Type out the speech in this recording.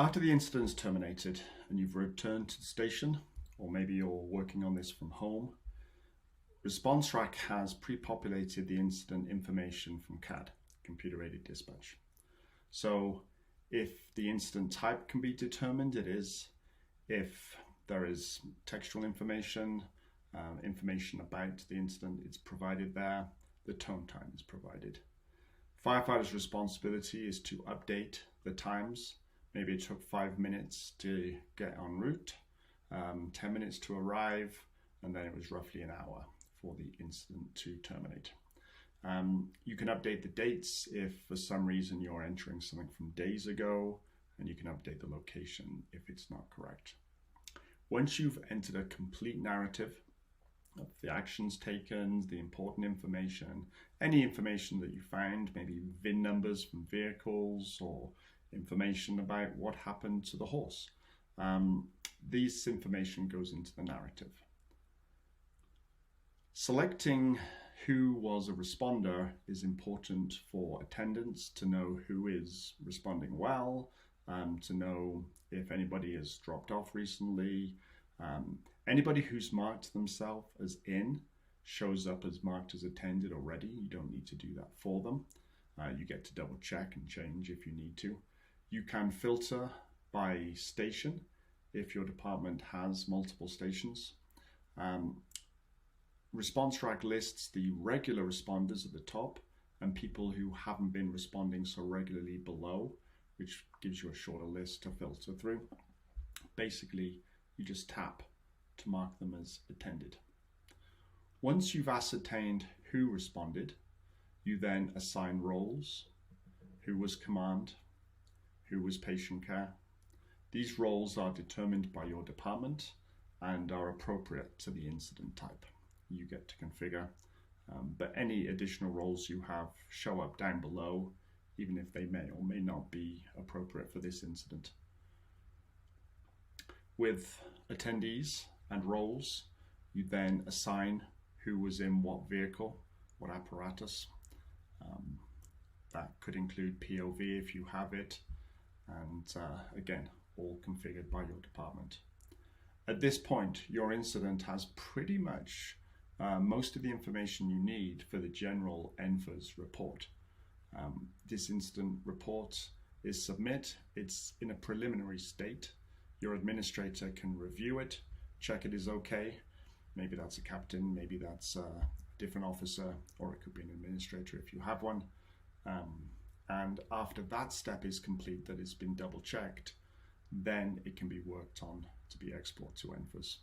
After the incident is terminated and you've returned to the station, or maybe you're working on this from home, Responserack has pre-populated the incident information from CAD, computer-aided dispatch. So if the incident type can be determined, it is. If there is textual information, information about the incident, it's provided there. The tone time is provided. Firefighters' responsibility is to update the times. Maybe it took 5 minutes to get en route, 10 minutes to arrive, and then it was roughly an hour for the incident to terminate. You can update the dates if for some reason you're entering something from days ago, and you can update the location if it's not correct. Once you've entered a complete narrative of the actions taken, the important information, any information that you found, maybe VIN numbers from vehicles or information about what happened to the horse, this information goes into the narrative. Selecting who was a responder is important for attendants to know who is responding well, to know if anybody has dropped off recently. Anybody who's marked themselves as in shows up as marked as attended already. You don't need to do that for them. You get to double check and change if you need to. You can filter by station if your department has multiple stations. Responserack lists the regular responders at the top and people who haven't been responding so regularly below, which gives you a shorter list to filter through. Basically, you just tap to mark them as attended. Once you've ascertained who responded, you then assign roles, who was command, who was patient care. These roles are determined by your department and are appropriate to the incident type. You get to configure, but any additional roles you have show up down below, even if they may or may not be appropriate for this incident. With attendees and roles, you then assign who was in what vehicle, what apparatus. That could include POV if you have it, and again, all configured by your department. At this point, your incident has pretty much most of the information you need for the general NFIRS report. This incident report is submit. It's in a preliminary state. Your administrator can review it, check it is okay. Maybe that's a captain, maybe that's a different officer, or it could be an administrator if you have one. And after that step is complete, that it's been double checked, then it can be worked on to be exported to NFIRS.